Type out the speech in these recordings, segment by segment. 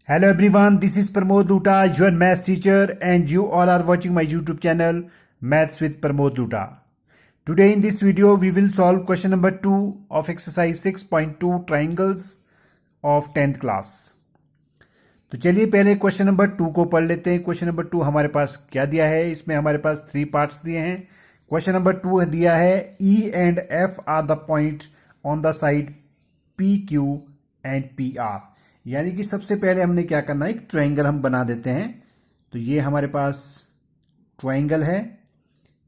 Hello everyone, this is Pramod Luta, your maths teacher, and you all are watching my YouTube channel Maths with Pramod Luta. Today in this video, we will solve question number 2 of exercise 6.2 triangles of 10th class. तो चलिए पहले question number 2 को पढ़ लेते हैं। Question number 2 हमारे पास क्या दिया है, इसमें हमारे पास 3 पार्ट्स दिए हैं। क्वेश्चन नंबर 2 दिया है E and F are the point on the side PQ and PR। यानी कि सबसे पहले हमने क्या करना है, एक ट्रायंगल हम बना देते हैं। तो ये हमारे पास ट्रायंगल है।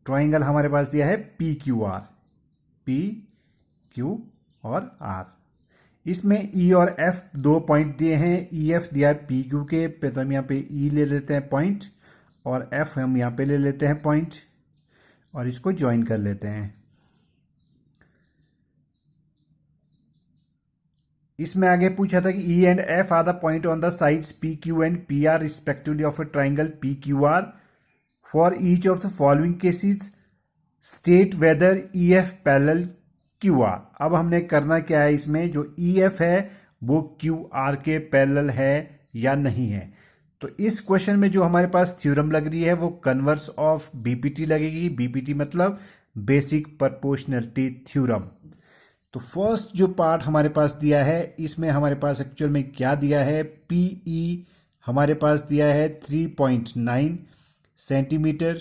ट्रायंगल हमारे पास दिया है P Q R, P Q और आर। इसमें ई और एफ दो पॉइंट दिए हैं। ई एफ दिया है पी क्यू के, तो हम यहाँ पे ई ले लेते हैं पॉइंट, और एफ हम यहाँ पे ले लेते हैं पॉइंट, और इसको ज्वाइन कर लेते हैं। इसमें आगे पूछा था कि E and F R the point on the sides P Q and P R respectively of a triangle P Q R. For each of the following cases state whether E F parallel Q R. अब हमने करना क्या है, इसमें जो E F है वो Q R के पैरेलल है या नहीं है। तो इस क्वेश्चन में जो हमारे पास थ्योरम लग रही है वो कन्वर्स ऑफ बीपीटी लगेगी। बीपीटी मतलब बेसिक प्रोपोर्शनैलिटी थ्योरम। तो फर्स्ट जो पार्ट हमारे पास दिया है, इसमें हमारे पास एक्चुअल में क्या दिया है, पीई हमारे पास दिया है 3.9 सेंटीमीटर,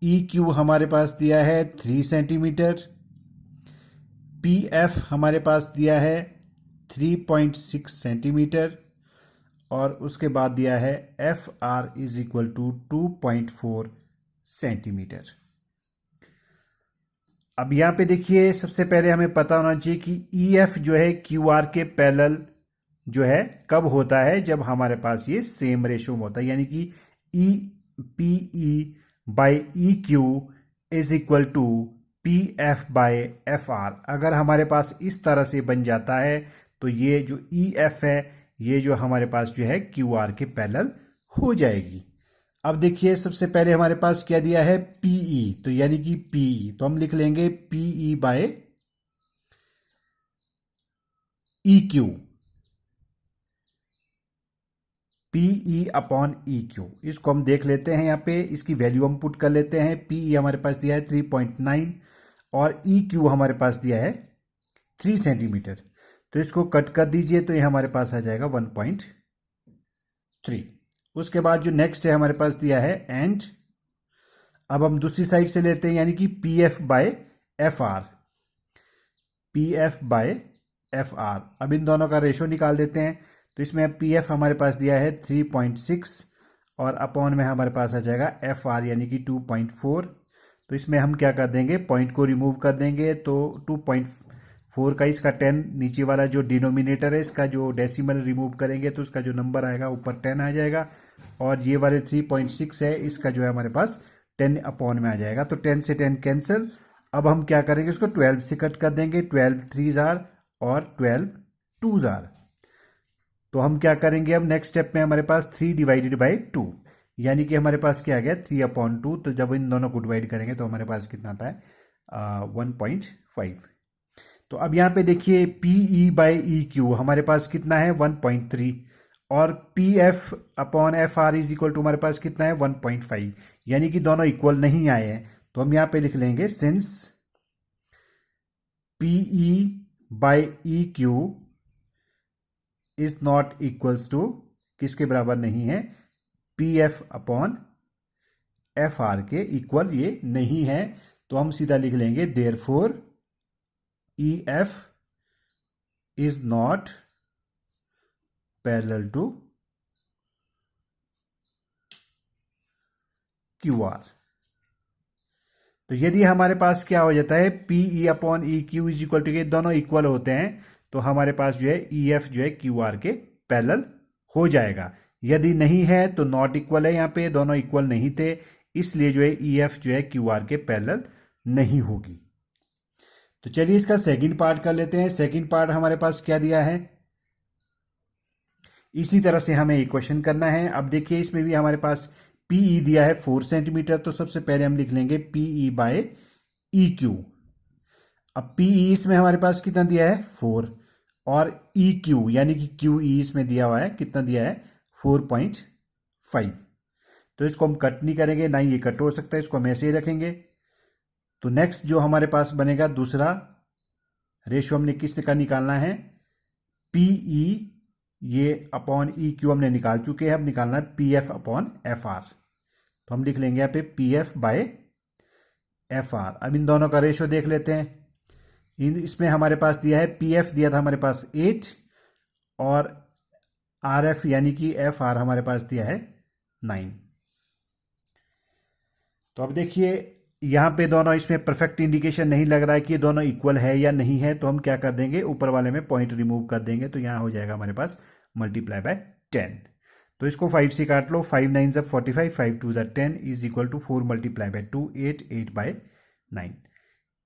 ई क्यू हमारे पास दिया है 3 सेंटीमीटर, पी एफ हमारे पास दिया है 3.6 सेंटीमीटर, और उसके बाद दिया है F R is equal to 2.4 centimetre. अब यहाँ पे देखिए, सबसे पहले हमें पता होना चाहिए कि ई एफ जो है क्यू आर के पैरेलल जो है कब होता है, जब हमारे पास ये सेम रेशो में होता है। यानी कि E P E by E Q is equal to P F by F R. अगर हमारे पास इस तरह से बन जाता है तो ये जो ई एफ है ये जो हमारे पास जो है क्यू आर के पैरेलल हो जाएगी। अब देखिए, सबसे पहले हमारे पास क्या दिया है, पीई, तो यानी कि पीई तो हम लिख लेंगे P E by E Q, P E upon E Q. इसको हम देख लेते हैं, यहाँ पे इसकी वैल्यू हम पुट कर लेते हैं। पीई हमारे पास दिया है 3.9 और ई क्यू हमारे पास दिया है 3 सेंटीमीटर। तो इसको कट कर दीजिए तो ये हमारे पास आ जाएगा 1.3। उसके बाद जो नेक्स्ट है हमारे पास दिया है एंड, अब हम दूसरी साइड से लेते हैं, यानी कि P F by F R, P F by F R. अब इन दोनों का रेशो निकाल देते हैं। तो इसमें पी एफ हमारे पास दिया है 3.6 और अपॉन में हमारे पास आ जाएगा एफ आर यानी कि 2.4। तो इसमें हम क्या कर देंगे, पॉइंट को रिमूव कर देंगे। तो 2.4 का इसका 10, नीचे वाला जो डिनोमिनेटर है इसका जो डेसिमल रिमूव करेंगे तो उसका जो नंबर आएगा ऊपर 10 आ जाएगा, और ये वाले 3.6 है इसका जो है हमारे पास 10 अपॉन में आ जाएगा। तो 10 से 10 कैंसिल। अब हम क्या करेंगे, इसको 12 से कट कर देंगे। 12 3 जार और 12 2 जार। तो हम क्या करेंगे, अब नेक्स्ट स्टेप में हमारे पास 3 डिवाइडेड बाई 2, यानी कि हमारे पास क्या आ गया 3/2। तो जब इन दोनों को डिवाइड करेंगे तो हमारे पास कितना आता है 1.5। तो अब यहाँ पे देखिए पीई बाई ई क्यू हमारे पास कितना है 1.3, और P F upon F R is equal to हमारे पास कितना है 1.5, यानी कि दोनों इक्वल नहीं आए हैं। तो हम यहाँ पे लिख लेंगे since P E by E Q is not equals to, किसके बराबर नहीं है, P F upon F R के इक्वल ये नहीं है। तो हम सीधा लिख लेंगे therefore E F is not parallel to Q R. तो यदि हमारे पास क्या हो जाता है P E upon E Q is equal to, ये दोनों इक्वल होते हैं तो हमारे पास जो है ई एफ जो है क्यू आर के पैरेलल हो जाएगा। यदि नहीं है तो नॉट इक्वल है, यहाँ पे दोनों इक्वल नहीं थे, इसलिए जो है ई एफ जो है क्यू आर के पैरेलल नहीं होगी। तो चलिए इसका सेकंड पार्ट कर लेते हैं। सेकंड पार्ट हमारे पास क्या दिया है, इसी तरह से हमें इक्वेशन करना है। अब देखिए इसमें भी हमारे पास पीई दिया है 4 सेंटीमीटर, तो सबसे पहले हम लिख लेंगे पीई बाय ई क्यू। अब पीई इसमें हमारे पास कितना दिया है 4, और ई क्यू यानी कि क्यू ई इसमें दिया हुआ है, कितना दिया है 4.5। तो इसको हम कट नहीं करेंगे, ना ही ये कट हो सकता है, इसको हम ऐसे ही रखेंगे। तो नेक्स्ट जो हमारे पास बनेगा दूसरा रेशियो हमने किस का निकालना है, पीई, ये अपॉन ई क्यू हमने निकाल चुके हैं, अब निकालना है P F upon F R. तो हम लिख लेंगे यहाँ पे P F by F R. अब इन दोनों का रेशियो देख लेते हैं। इसमें हमारे पास दिया है पी एफ दिया था हमारे पास 8 और आर एफ यानी कि एफ आर हमारे पास दिया है 9। तो अब देखिए यहां पे दोनों इसमें परफेक्ट इंडिकेशन नहीं लग रहा है कि ये दोनों इक्वल है या नहीं है, तो हम क्या कर देंगे, ऊपर वाले में पॉइंट रिमूव कर देंगे। तो यहां हो जाएगा हमारे पास मल्टीप्लाई बाय 10। तो इसको 5 से काट लो, 5 9 ज़ा 45, 5 2 ज़ा 10 is equal to 4 multiply by 2 8 8 by 9।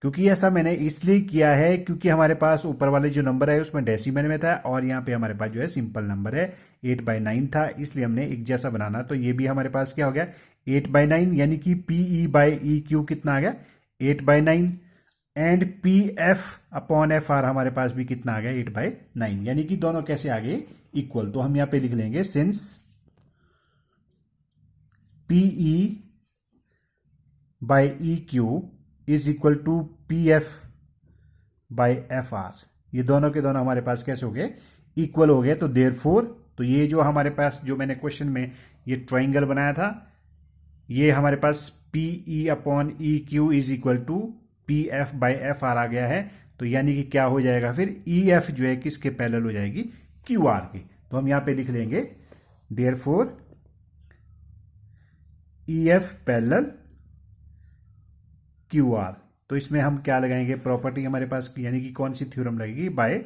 क्योंकि ऐसा मैंने इसलिए किया है क्योंकि हमारे पास ऊपर वाले जो नंबर है उसमें डेसिमल में था और यहाँ पे हमारे पास जो है सिंपल नंबर है 8/9 था, इसलिए हमने एक जैसा बनाना। तो ये भी हमारे पास क्या हो गया 8/9 यानी कि पीई बाई ई क्यू कितना आ गया 8/9 and P F upon F are हमारे पास भी कितना आ गया 8/9, यानी कि दोनों कैसे आ गए इक्वल। तो हम यहाँ पे लिख लेंगे since P E by E Q is equal to P F by F R, ये दोनों के दोनों हमारे पास कैसे हो गए इक्वल हो गए। तो देयरफॉर, तो ये जो हमारे पास जो मैंने क्वेश्चन में ये ट्राइंगल बनाया था, ये हमारे पास P E upon E Q is equal to P F by F R आ गया है। तो यानी कि क्या हो जाएगा फिर ई एफ जो है किसके पैरेलल हो जाएगी क्यू आर की। तो हम यहां पे लिख लेंगे therefore E F parallel Q R. तो इसमें हम क्या लगाएंगे प्रॉपर्टी हमारे पास, यानी कि कौन सी थ्योरम लगेगी, by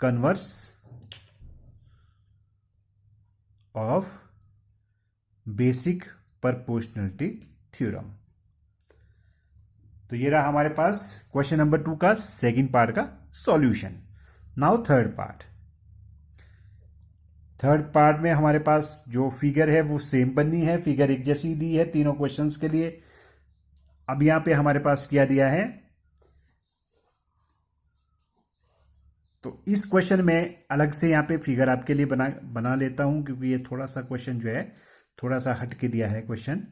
converse of basic proportionality theorem. तो ये रहा हमारे पास क्वेश्चन नंबर 2 का सेकंड पार्ट का solution. Now third part. Third part में हमारे पास जो फिगर है वो सेम बननी है, फिगर एक जैसी दी है तीनों क्वेश्चंस के लिए। अब यहां पे हमारे पास क्या दिया है, तो इस क्वेश्चन में अलग से यहां पे फिगर आपके लिए बना लेता हूं क्योंकि ये थोड़ा सा क्वेश्चन जो है थोड़ा सा हट के दिया है क्वेश्चन।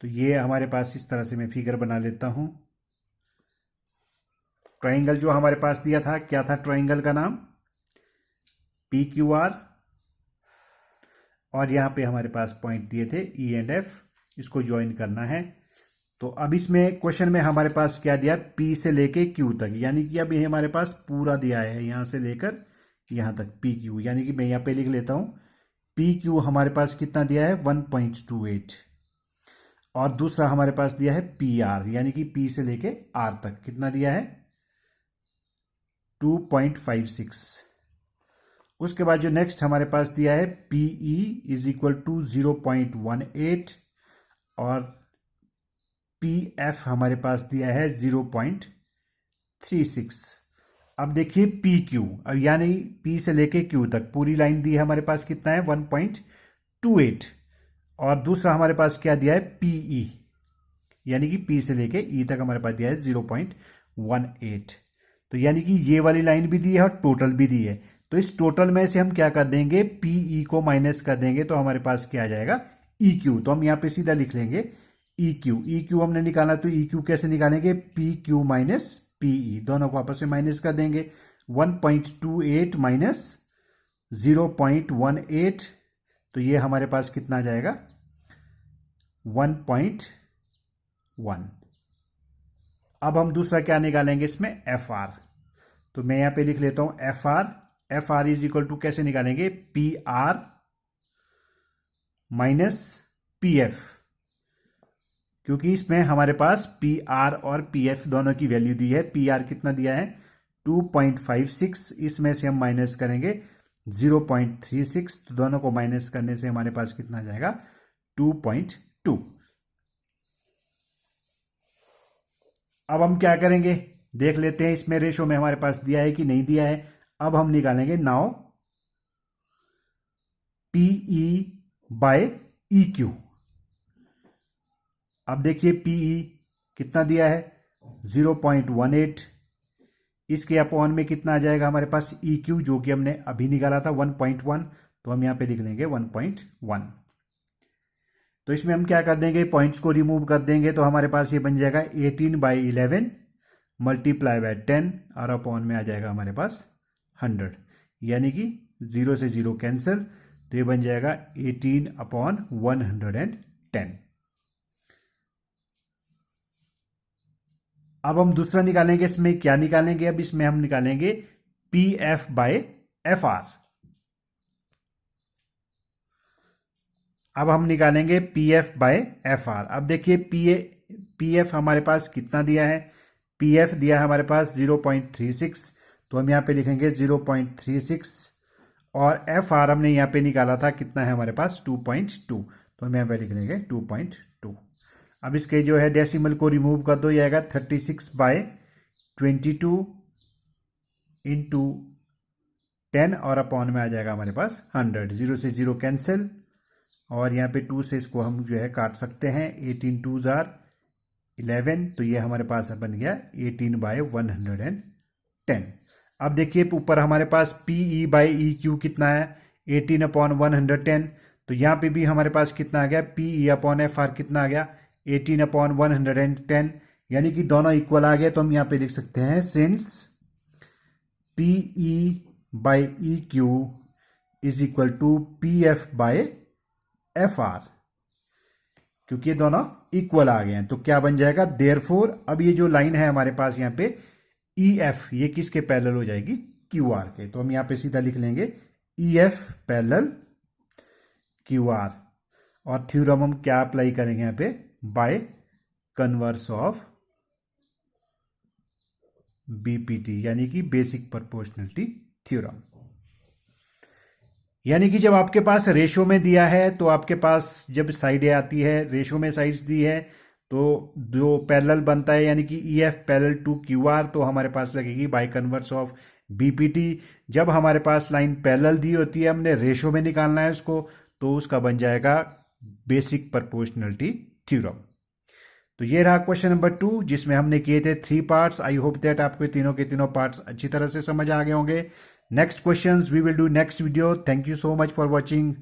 तो ये हमारे पास इस तरह से मैं फिगर बना लेता हूं। ट्राइंगल जो हमारे पास दिया था, क्या था ट्राइंगल का नाम, पी क्यू आर, और यहां पे हमारे पास पॉइंट दिए थे ई एंड एफ, इसको ज्वाइन करना है। तो अब इसमें क्वेश्चन में हमारे पास क्या दिया, पी से लेके क्यू तक, यानी कि अब ये हमारे पास पूरा दिया है यहां से लेकर यहां तक पी क्यू, यानी कि मैं यहां पे लिख लेता हूं पी क्यू हमारे पास कितना दिया है 1.28, और दूसरा हमारे पास दिया है पी आर, यानी कि पी से लेके आर तक कितना दिया है 2.56। उसके बाद जो नेक्स्ट हमारे पास दिया है पीई इज इक्वल टू 0.18 और पी एफ हमारे पास दिया है 0.36। अब देखिए पी क्यू, अब यानी पी से लेके क्यू तक पूरी लाइन दी है हमारे पास कितना है 1.28, और दूसरा हमारे पास क्या दिया है पीई, यानी कि पी से लेके ई तक हमारे पास दिया है 0.18। तो यानी कि ये वाली लाइन भी दी है और टोटल भी दी है। तो इस टोटल में से हम क्या कर देंगे पीई को माइनस कर देंगे, तो हमारे पास क्या आ जाएगा ई क्यू। तो हम यहां पे सीधा लिख लेंगे ई क्यू हमने निकाला, तो ई क्यू कैसे निकालेंगे, पी क्यू माइनस पीई, दोनों को आपस में माइनस कर देंगे। 1.28 माइनस 0.18, तो ये हमारे पास कितना आ जाएगा 1.1। अब हम दूसरा क्या निकालेंगे इसमें एफ आर। तो मैं यहां पे लिख लेता हूं F R is equal to कैसे निकालेंगे P R minus P F, क्योंकि इसमें हमारे पास पी आर और पी एफ दोनों की वैल्यू दी है। पी आर कितना दिया है 2.56, इसमें से हम माइनस करेंगे 0.36, तो दोनों को माइनस करने से हमारे पास कितना आ जाएगा 2.2। अब हम क्या करेंगे देख लेते हैं, इसमें रेशो में हमारे पास दिया है कि नहीं दिया है। अब हम निकालेंगे now P E by E Q. अब देखिए पीई कितना दिया है 0.18 इसके अपॉन में कितना आ जाएगा हमारे पास ई क्यू, जो कि हमने अभी निकाला था 1.1, तो हम यहाँ पे लिख लेंगे 1.1। तो इसमें हम क्या कर देंगे, पॉइंट्स को रिमूव कर देंगे, तो हमारे पास ये बन जाएगा 18/11 मल्टीप्लाई बाय 10 और अपॉन में आ जाएगा हमारे पास 100, यानी कि 0 से 0 कैंसिल, तो ये बन जाएगा 18/110। अब हम दूसरा निकालेंगे, इसमें क्या निकालेंगे, अब इसमें हम निकालेंगे PF/FR। अब हम निकालेंगे PF/FR। अब देखिए PF हमारे पास कितना दिया है, PF दिया है हमारे पास 0.36, तो हम यहाँ पे लिखेंगे 0.36 और FR हमने यहाँ पे निकाला था कितना है हमारे पास 2.2, तो हम यहाँ पे लिख लेंगे 2.2। अब इसके जो है डेसिमल को रिमूव कर दो, ये आएगा 36/22 इंटू 10 और अपॉन में आ जाएगा हमारे पास 100, 0 से 0 कैंसिल और यहाँ पे 2 से इसको हम जो है काट सकते हैं, 18 2s are 11, तो ये हमारे पास बन गया 18/110। अब देखिए ऊपर हमारे पास PE/EQ कितना है 18/110, तो यहाँ पे भी हमारे पास कितना आ गया PE/FR कितना आ गया 18/110, यानी कि दोनों इक्वल आ गए, तो हम यहाँ पे लिख सकते हैं since PE/EQ is equal to PF/FR, क्योंकि ये दोनों इक्वल आ गए हैं, तो क्या बन जाएगा देयरफॉर। अब ये जो लाइन है हमारे पास यहाँ पे EF, ये किसके पैरेलल हो जाएगी QR के, तो हम यहाँ पे सीधा लिख लेंगे EF पैरेलल QR, और थ्योरम हम क्या अप्लाई करेंगे यहाँ पे बाय कन्वर्स ऑफ BPT, यानी कि बेसिक प्रोपोर्शनलिटी थ्योरम। यानी कि जब आपके पास रेशो में दिया है, तो आपके पास जब साइड आती है रेशो में साइड्स दी है, तो जो पैरेलल बनता है यानी कि EF पैरेलल टू QR, तो हमारे पास लगेगी बाय कन्वर्स ऑफ BPT। जब हमारे पास लाइन पैरेलल दी होती है, हमने रेशो में निकालना है उसको, तो उसका बन जाएगा बेसिक प्रोपोर्शनलिटी थ्योरम। तो ये रहा क्वेश्चन नंबर 2, जिसमें हमने किए थे 3 पार्ट्स। आई होप दैट आपको तीनों के तीनों पार्ट्स अच्छी तरह से समझ आ गए होंगे। Next questions we will do next video. Thank you so much for watching.